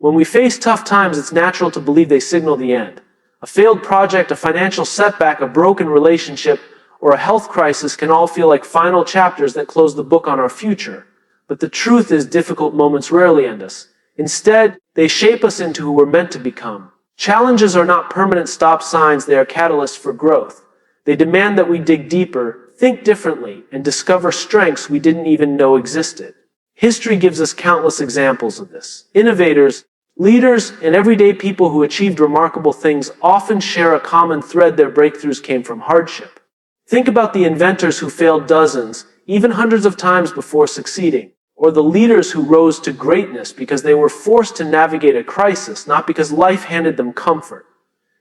When we face tough times, it's natural to believe they signal the end. A failed project, a financial setback, a broken relationship, or a health crisis can all feel like final chapters that close the book on our future. But the truth is, difficult moments rarely end us. Instead, they shape us into who we're meant to become. Challenges are not permanent stop signs, they are catalysts for growth. They demand that we dig deeper, think differently, and discover strengths we didn't even know existed. History gives us countless examples of this. Innovators, leaders, and everyday people who achieved remarkable things often share a common thread: their breakthroughs came from hardship. Think about the inventors who failed dozens, even hundreds of times before succeeding, or the leaders who rose to greatness because they were forced to navigate a crisis, not because life handed them comfort.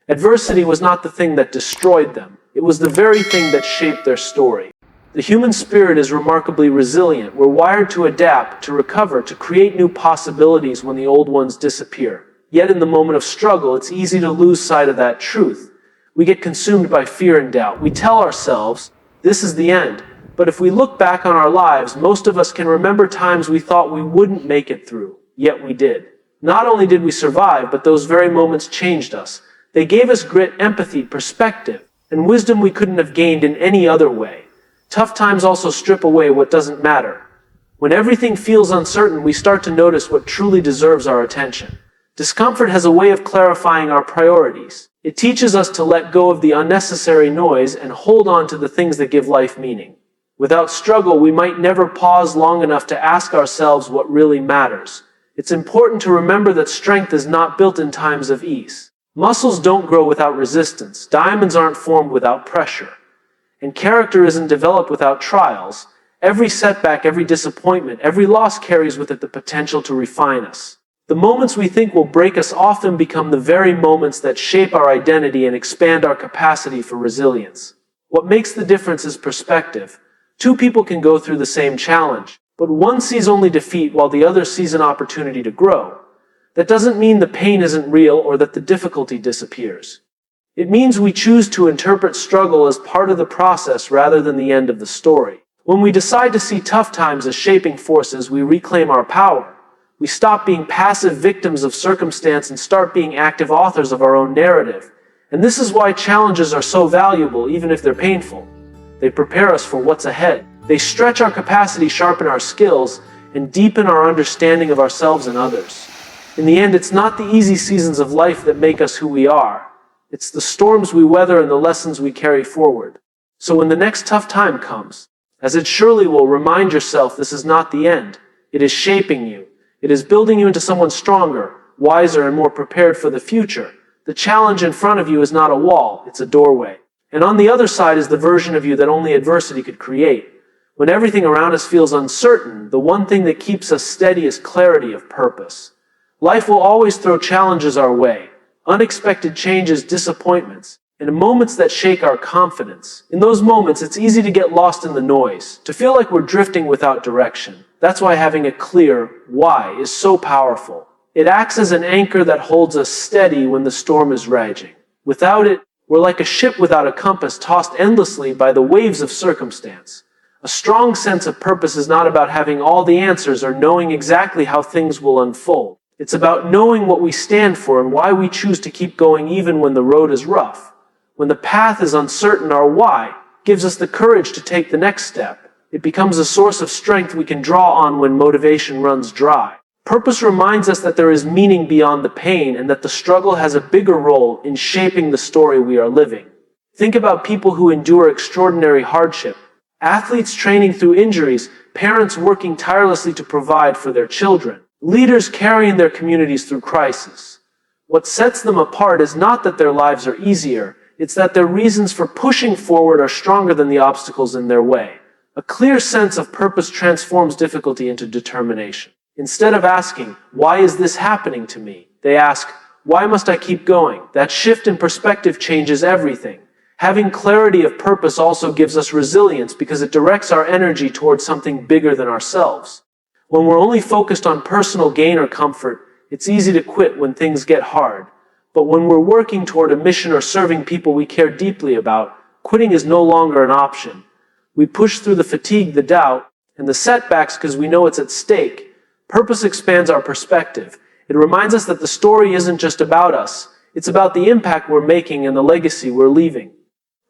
Adversity was not the thing that destroyed them, it was the very thing that shaped their story. The human spirit is remarkably resilient. We're wired to adapt, to recover, to create new possibilities when the old ones disappear. Yet in the moment of struggle, it's easy to lose sight of that truth. We get consumed by fear and doubt. We tell ourselves, this is the end. But if we look back on our lives, most of us can remember times we thought we wouldn't make it through, yet we did. Not only did we survive, but those very moments changed us. They gave us grit, empathy, perspective, and wisdom we couldn't have gained in any other way. Tough times also strip away what doesn't matter. When everything feels uncertain, we start to notice what truly deserves our attention. Discomfort has a way of clarifying our priorities. It teaches us to let go of the unnecessary noise and hold on to the things that give life meaning. Without struggle, we might never pause long enough to ask ourselves what really matters. It's important to remember that strength is not built in times of ease. Muscles don't grow without resistance. Diamonds aren't formed without pressure. And character isn't developed without trials. Every setback, every disappointment, every loss carries with it the potential to refine us. The moments we think will break us often become the very moments that shape our identity and expand our capacity for resilience. What makes the difference is perspective. Two people can go through the same challenge, but one sees only defeat while the other sees an opportunity to grow. That doesn't mean the pain isn't real or that the difficulty disappears. It means we choose to interpret struggle as part of the process rather than the end of the story. When we decide to see tough times as shaping forces, we reclaim our power. We stop being passive victims of circumstance and start being active authors of our own narrative. And this is why challenges are so valuable, even if they're painful. They prepare us for what's ahead. They stretch our capacity, sharpen our skills, and deepen our understanding of ourselves and others. In the end, it's not the easy seasons of life that make us who we are. It's the storms we weather and the lessons we carry forward. So when the next tough time comes, as it surely will, remind yourself this is not the end. It is shaping you. It is building you into someone stronger, wiser, and more prepared for the future. The challenge in front of you is not a wall, it's a doorway. And on the other side is the version of you that only adversity could create. When everything around us feels uncertain, the one thing that keeps us steady is clarity of purpose. Life will always throw challenges our way. Unexpected changes, disappointments, and moments that shake our confidence. In those moments, it's easy to get lost in the noise, to feel like we're drifting without direction. That's why having a clear why is so powerful. It acts as an anchor that holds us steady when the storm is raging. Without it, we're like a ship without a compass, tossed endlessly by the waves of circumstance. A strong sense of purpose is not about having all the answers or knowing exactly how things will unfold. It's about knowing what we stand for and why we choose to keep going even when the road is rough. When the path is uncertain, our why gives us the courage to take the next step. It becomes a source of strength we can draw on when motivation runs dry. Purpose reminds us that there is meaning beyond the pain and that the struggle has a bigger role in shaping the story we are living. Think about people who endure extraordinary hardship. Athletes training through injuries, parents working tirelessly to provide for their children. Leaders carrying their communities through crisis. What sets them apart is not that their lives are easier, it's that their reasons for pushing forward are stronger than the obstacles in their way. A clear sense of purpose transforms difficulty into determination. Instead of asking, why is this happening to me? They ask, why must I keep going? That shift in perspective changes everything. Having clarity of purpose also gives us resilience because it directs our energy towards something bigger than ourselves. When we're only focused on personal gain or comfort, it's easy to quit when things get hard. But when we're working toward a mission or serving people we care deeply about, quitting is no longer an option. We push through the fatigue, the doubt, and the setbacks because we know it's at stake. Purpose expands our perspective. It reminds us that the story isn't just about us, it's about the impact we're making and the legacy we're leaving.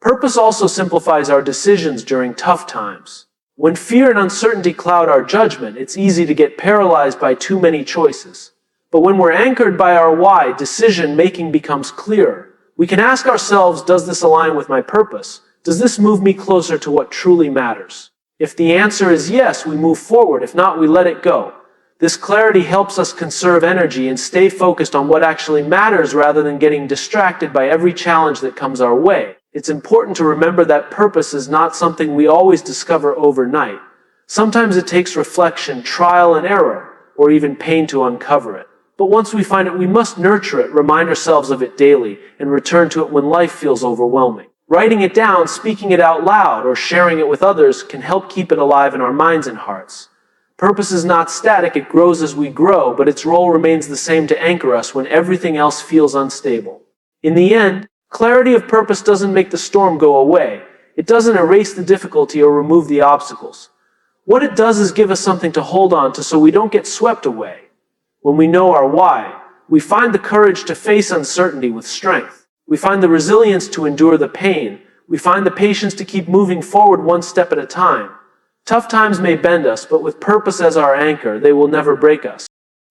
Purpose also simplifies our decisions during tough times. When fear and uncertainty cloud our judgment, it's easy to get paralyzed by too many choices. But when we're anchored by our why, decision-making becomes clearer. We can ask ourselves, does this align with my purpose? Does this move me closer to what truly matters? If the answer is yes, we move forward. If not, we let it go. This clarity helps us conserve energy and stay focused on what actually matters rather than getting distracted by every challenge that comes our way. It's important to remember that purpose is not something we always discover overnight. Sometimes it takes reflection, trial and error, or even pain to uncover it. But once we find it, we must nurture it, remind ourselves of it daily, and return to it when life feels overwhelming. Writing it down, speaking it out loud, or sharing it with others can help keep it alive in our minds and hearts. Purpose is not static, it grows as we grow, but its role remains the same to anchor us when everything else feels unstable. In the end, clarity of purpose doesn't make the storm go away. It doesn't erase the difficulty or remove the obstacles. What it does is give us something to hold on to so we don't get swept away. When we know our why, we find the courage to face uncertainty with strength. We find the resilience to endure the pain. We find the patience to keep moving forward one step at a time. Tough times may bend us, but with purpose as our anchor, they will never break us.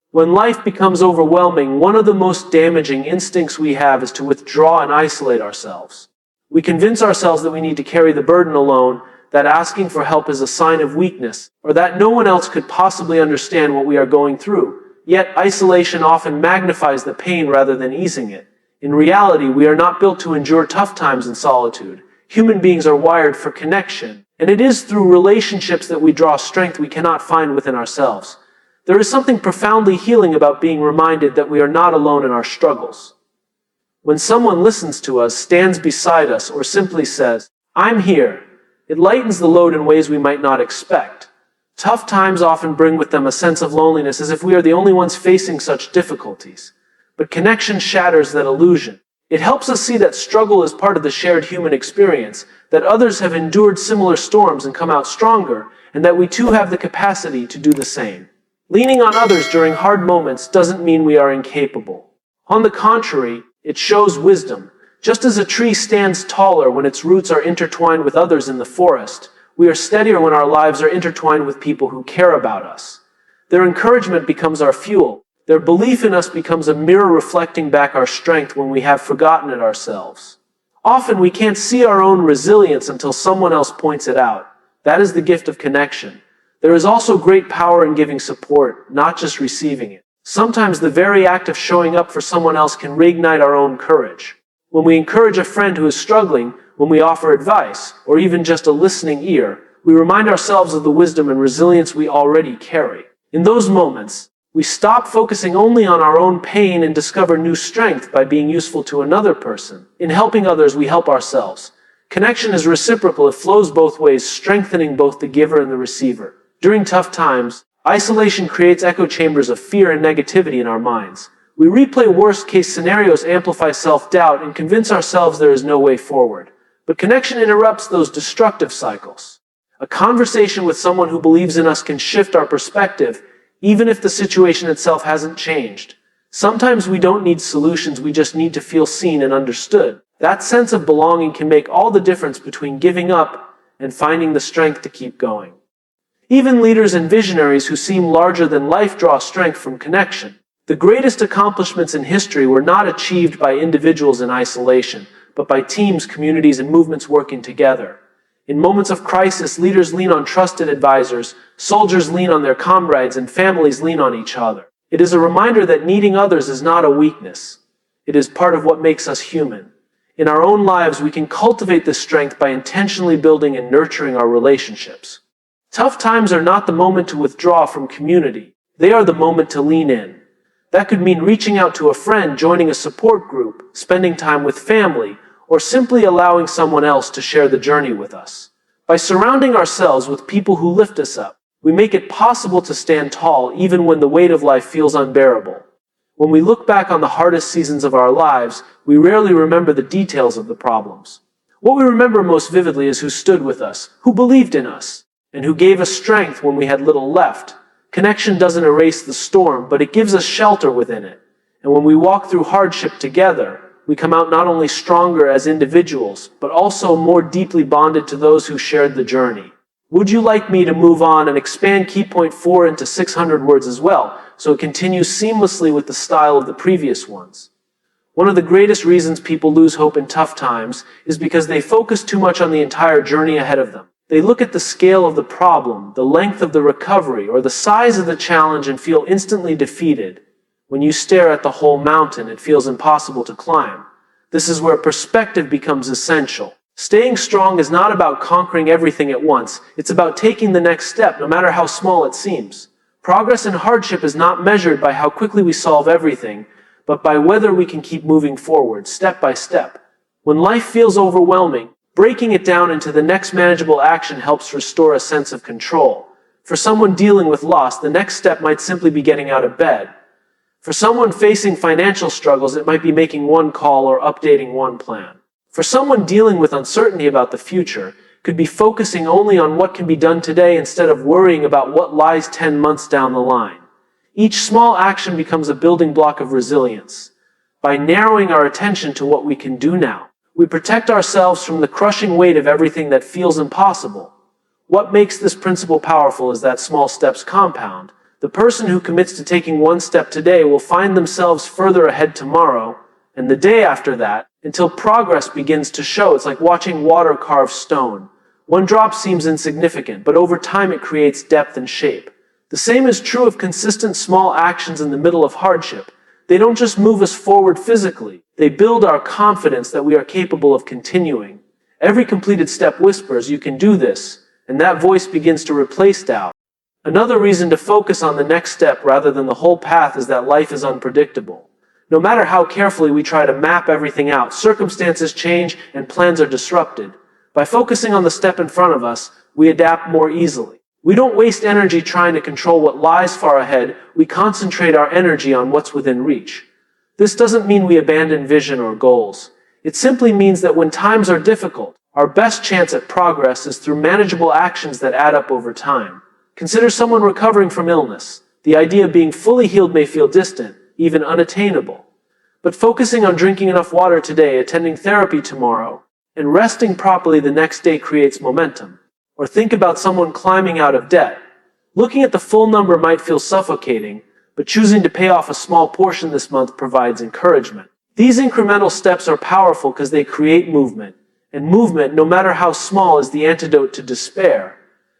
When life becomes overwhelming, one of the most damaging instincts we have is to withdraw and isolate ourselves. We convince ourselves that we need to carry the burden alone, that asking for help is a sign of weakness, or that no one else could possibly understand what we are going through. Yet, isolation often magnifies the pain rather than easing it. In reality, we are not built to endure tough times in solitude. Human beings are wired for connection, and it is through relationships that we draw strength we cannot find within ourselves. There is something profoundly healing about being reminded that we are not alone in our struggles. When someone listens to us, stands beside us, or simply says, "I'm here," it lightens the load in ways we might not expect. Tough times often bring with them a sense of loneliness, as if we are the only ones facing such difficulties. But connection shatters that illusion. It helps us see that struggle is part of the shared human experience, that others have endured similar storms and come out stronger, and that we too have the capacity to do the same. Leaning on others during hard moments doesn't mean we are incapable. On the contrary, it shows wisdom. Just as a tree stands taller when its roots are intertwined with others in the forest, we are steadier when our lives are intertwined with people who care about us. Their encouragement becomes our fuel. Their belief in us becomes a mirror reflecting back our strength when we have forgotten it ourselves. Often we can't see our own resilience until someone else points it out. That is the gift of connection. There is also great power in giving support, not just receiving it. Sometimes the very act of showing up for someone else can reignite our own courage. When we encourage a friend who is struggling, when we offer advice, or even just a listening ear, we remind ourselves of the wisdom and resilience we already carry. In those moments, we stop focusing only on our own pain and discover new strength by being useful to another person. In helping others, we help ourselves. Connection is reciprocal. It flows both ways, strengthening both the giver and the receiver. During tough times, isolation creates echo chambers of fear and negativity in our minds. We replay worst-case scenarios, amplify self-doubt, and convince ourselves there is no way forward. But connection interrupts those destructive cycles. A conversation with someone who believes in us can shift our perspective, even if the situation itself hasn't changed. Sometimes we don't need solutions, we just need to feel seen and understood. That sense of belonging can make all the difference between giving up and finding the strength to keep going. Even leaders and visionaries who seem larger than life draw strength from connection. The greatest accomplishments in history were not achieved by individuals in isolation, but by teams, communities, and movements working together. In moments of crisis, leaders lean on trusted advisors, soldiers lean on their comrades, and families lean on each other. It is a reminder that needing others is not a weakness. It is part of what makes us human. In our own lives, we can cultivate this strength by intentionally building and nurturing our relationships. Tough times are not the moment to withdraw from community. They are the moment to lean in. That could mean reaching out to a friend, joining a support group, spending time with family, or simply allowing someone else to share the journey with us. By surrounding ourselves with people who lift us up, we make it possible to stand tall even when the weight of life feels unbearable. When we look back on the hardest seasons of our lives, we rarely remember the details of the problems. What we remember most vividly is who stood with us, who believed in us, and who gave us strength when we had little left. Connection doesn't erase the storm, but it gives us shelter within it. And when we walk through hardship together, we come out not only stronger as individuals, but also more deeply bonded to those who shared the journey. Would you like me to move on and expand key point 4 into 600 words as well, so it continues seamlessly with the style of the previous ones? One of the greatest reasons people lose hope in tough times is because they focus too much on the entire journey ahead of them. They look at the scale of the problem, the length of the recovery, or the size of the challenge and feel instantly defeated. When you stare at the whole mountain, it feels impossible to climb. This is where perspective becomes essential. Staying strong is not about conquering everything at once. It's about taking the next step, no matter how small it seems. Progress in hardship is not measured by how quickly we solve everything, but by whether we can keep moving forward, step by step. When life feels overwhelming, breaking it down into the next manageable action helps restore a sense of control. For someone dealing with loss, the next step might simply be getting out of bed. For someone facing financial struggles, it might be making one call or updating one plan. For someone dealing with uncertainty about the future, it could be focusing only on what can be done today instead of worrying about what lies 10 months down the line. Each small action becomes a building block of resilience. By narrowing our attention to what we can do now, we protect ourselves from the crushing weight of everything that feels impossible. What makes this principle powerful is that small steps compound. The person who commits to taking one step today will find themselves further ahead tomorrow, and the day after that, until progress begins to show. It's like watching water carve stone. One drop seems insignificant, but over time it creates depth and shape. The same is true of consistent small actions in the middle of hardship. They don't just move us forward physically, they build our confidence that we are capable of continuing. Every completed step whispers, "You can do this," and that voice begins to replace doubt. Another reason to focus on the next step rather than the whole path is that life is unpredictable. No matter how carefully we try to map everything out, circumstances change and plans are disrupted. By focusing on the step in front of us, we adapt more easily. We don't waste energy trying to control what lies far ahead, we concentrate our energy on what's within reach. This doesn't mean we abandon vision or goals. It simply means that when times are difficult, our best chance at progress is through manageable actions that add up over time. Consider someone recovering from illness. The idea of being fully healed may feel distant, even unattainable. But focusing on drinking enough water today, attending therapy tomorrow, and resting properly the next day creates momentum. Or think about someone climbing out of debt. Looking at the full number might feel suffocating, but choosing to pay off a small portion this month provides encouragement. These incremental steps are powerful because they create movement, and movement, no matter how small, is the antidote to despair.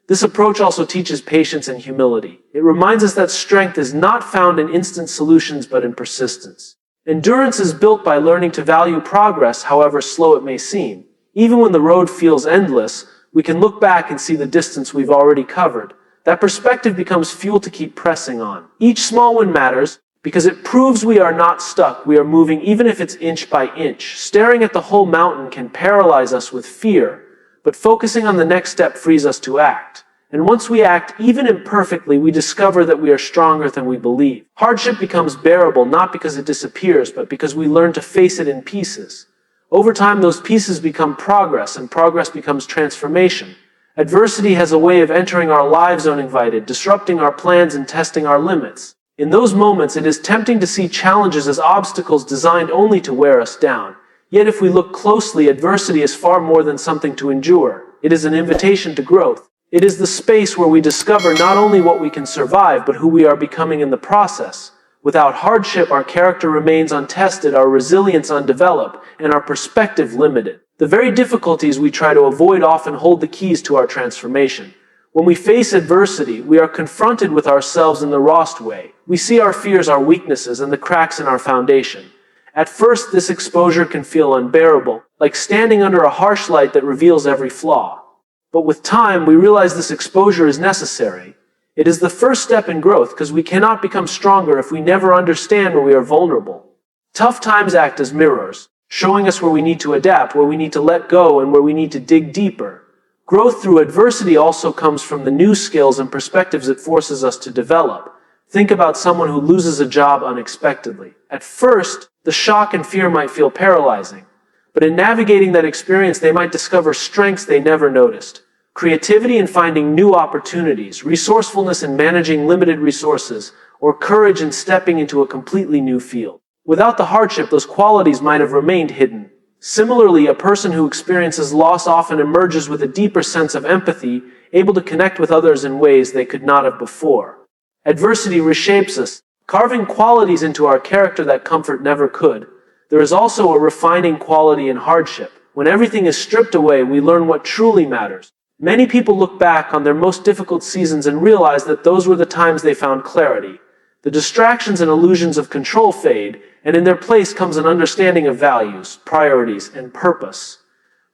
This approach also teaches patience and humility. It reminds us that strength is not found in instant solutions but in persistence. Endurance is built by learning to value progress, however slow it may seem. Even when the road feels endless, we can look back and see the distance we've already covered. That perspective becomes fuel to keep pressing on. Each small win matters because it proves we are not stuck. We are moving even if it's inch by inch. Staring at the whole mountain can paralyze us with fear, but focusing on the next step frees us to act. And once we act, even imperfectly, we discover that we are stronger than we believe. Hardship becomes bearable not because it disappears, but because we learn to face it in pieces. Over time, those pieces become progress, and progress becomes transformation. Adversity has a way of entering our lives uninvited, disrupting our plans and testing our limits. In those moments, it is tempting to see challenges as obstacles designed only to wear us down. Yet if we look closely, adversity is far more than something to endure. It is an invitation to growth. It is the space where we discover not only what we can survive, but who we are becoming in the process. Without hardship, our character remains untested, our resilience undeveloped, and our perspective limited. The very difficulties we try to avoid often hold the keys to our transformation. When we face adversity, we are confronted with ourselves in the rawest way. We see our fears, our weaknesses, and the cracks in our foundation. At first, this exposure can feel unbearable, like standing under a harsh light that reveals every flaw. But with time, we realize this exposure is necessary. It is the first step in growth because we cannot become stronger if we never understand where we are vulnerable. Tough times act as mirrors, showing us where we need to adapt, where we need to let go, and where we need to dig deeper. Growth through adversity also comes from the new skills and perspectives it forces us to develop. Think about someone who loses a job unexpectedly. At first, the shock and fear might feel paralyzing, but in navigating that experience, they might discover strengths they never noticed. creativity in finding new opportunities, resourcefulness in managing limited resources, or courage in stepping into a completely new field. Without the hardship, those qualities might have remained hidden. Similarly, a person who experiences loss often emerges with a deeper sense of empathy, able to connect with others in ways they could not have before. Adversity reshapes us, carving qualities into our character that comfort never could. There is also a refining quality in hardship. When everything is stripped away, we learn what truly matters. Many people look back on their most difficult seasons and realize that those were the times they found clarity. The distractions and illusions of control fade, and in their place comes an understanding of values, priorities, and purpose.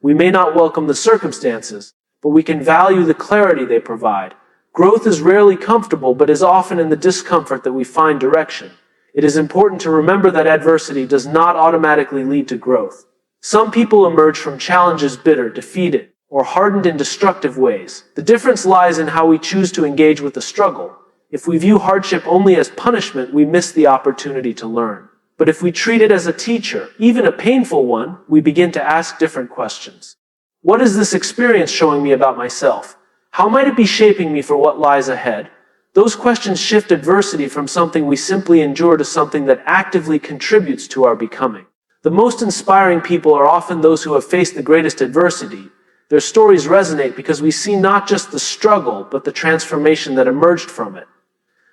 We may not welcome the circumstances, but we can value the clarity they provide. Growth is rarely comfortable, but is often in the discomfort that we find direction. It is important to remember that adversity does not automatically lead to growth. Some people emerge from challenges bitter, defeated, or hardened in destructive ways. The difference lies in how we choose to engage with the struggle. If we view hardship only as punishment, we miss the opportunity to learn. But if we treat it as a teacher, even a painful one, we begin to ask different questions. What is this experience showing me about myself? How might it be shaping me for what lies ahead? Those questions shift adversity from something we simply endure to something that actively contributes to our becoming. The most inspiring people are often those who have faced the greatest adversity. Their stories resonate because we see not just the struggle, but the transformation that emerged from it.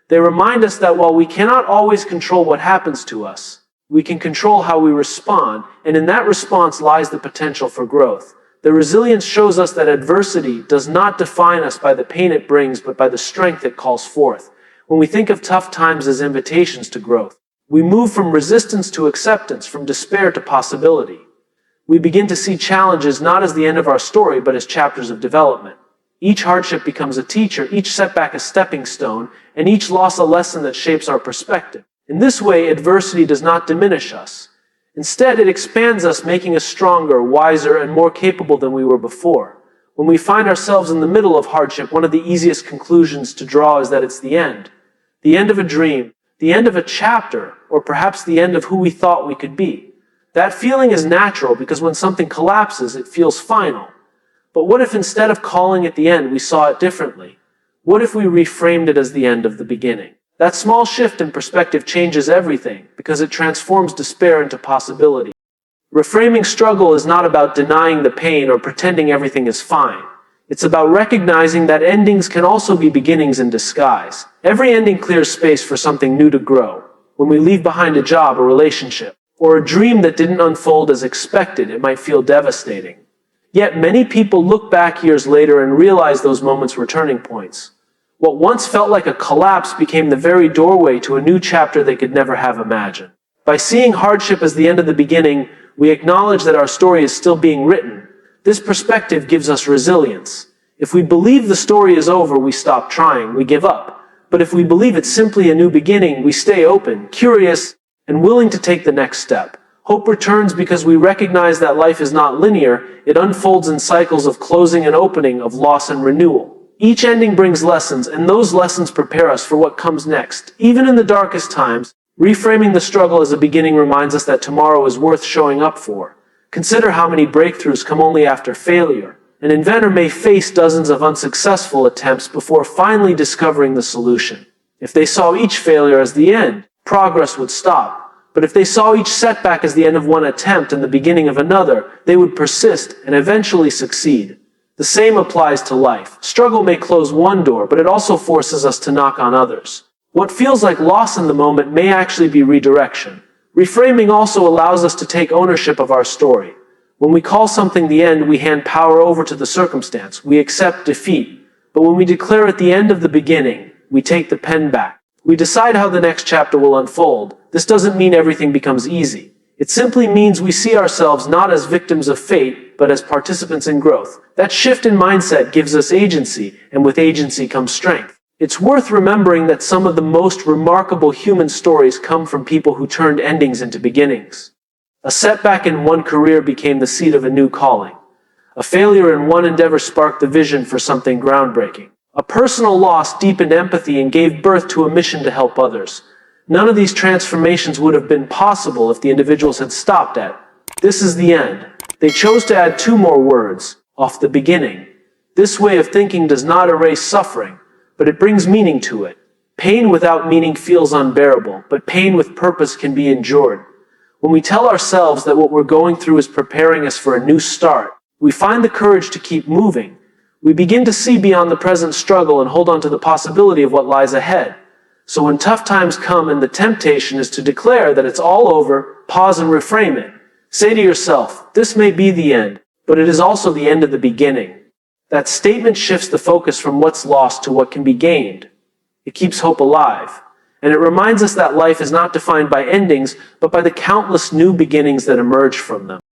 They remind us that while we cannot always control what happens to us, we can control how we respond, and in that response lies the potential for growth. Their resilience shows us that adversity does not define us by the pain it brings, but by the strength it calls forth. When we think of tough times as invitations to growth, we move from resistance to acceptance, from despair to possibility. We begin to see challenges not as the end of our story, but as chapters of development. Each hardship becomes a teacher, each setback a stepping stone, and each loss a lesson that shapes our perspective. In this way, adversity does not diminish us. Instead, it expands us, making us stronger, wiser, and more capable than we were before. When we find ourselves in the middle of hardship, one of the easiest conclusions to draw is that it's the end. The end of a dream, the end of a chapter, or perhaps the end of who we thought we could be. That feeling is natural because when something collapses, it feels final. But what if instead of calling it the end, we saw it differently? What if we reframed it as the end of the beginning? That small shift in perspective changes everything because it transforms despair into possibility. Reframing struggle is not about denying the pain or pretending everything is fine. It's about recognizing that endings can also be beginnings in disguise. Every ending clears space for something new to grow. When we leave behind a job, a relationship, or a dream that didn't unfold as expected, it might feel devastating. Yet many people look back years later and realize those moments were turning points. What once felt like a collapse became the very doorway to a new chapter they could never have imagined. By seeing hardship as the end of the beginning, we acknowledge that our story is still being written. This perspective gives us resilience. If we believe the story is over, we stop trying, we give up. But if we believe it's simply a new beginning, we stay open, curious, and willing to take the next step. Hope returns because we recognize that life is not linear. It unfolds in cycles of closing and opening, of loss and renewal. Each ending brings lessons, and those lessons prepare us for what comes next. Even in the darkest times, reframing the struggle as a beginning reminds us that tomorrow is worth showing up for. Consider how many breakthroughs come only after failure. An inventor may face dozens of unsuccessful attempts before finally discovering the solution. If they saw each failure as the end, progress would stop. But if they saw each setback as the end of one attempt and the beginning of another, they would persist and eventually succeed. The same applies to life. Struggle may close one door, but it also forces us to knock on others. What feels like loss in the moment may actually be redirection. Reframing also allows us to take ownership of our story. When we call something the end, we hand power over to the circumstance. We accept defeat. But when we declare it the end of the beginning, we take the pen back. We decide how the next chapter will unfold. This doesn't mean everything becomes easy. It simply means we see ourselves not as victims of fate, but as participants in growth. That shift in mindset gives us agency, and with agency comes strength. It's worth remembering that some of the most remarkable human stories come from people who turned endings into beginnings. A setback in one career became the seed of a new calling. A failure in one endeavor sparked the vision for something groundbreaking. A personal loss deepened empathy and gave birth to a mission to help others. None of these transformations would have been possible if the individuals had stopped at, "This is the end." They chose to add two more words, "off the beginning." This way of thinking does not erase suffering, but it brings meaning to it. Pain without meaning feels unbearable, but pain with purpose can be endured. When we tell ourselves that what we're going through is preparing us for a new start, we find the courage to keep moving. We begin to see beyond the present struggle and hold on to the possibility of what lies ahead. So when tough times come and the temptation is to declare that it's all over, pause and reframe it. Say to yourself, this may be the end, but it is also the end of the beginning. That statement shifts the focus from what's lost to what can be gained. It keeps hope alive. And it reminds us that life is not defined by endings, but by the countless new beginnings that emerge from them.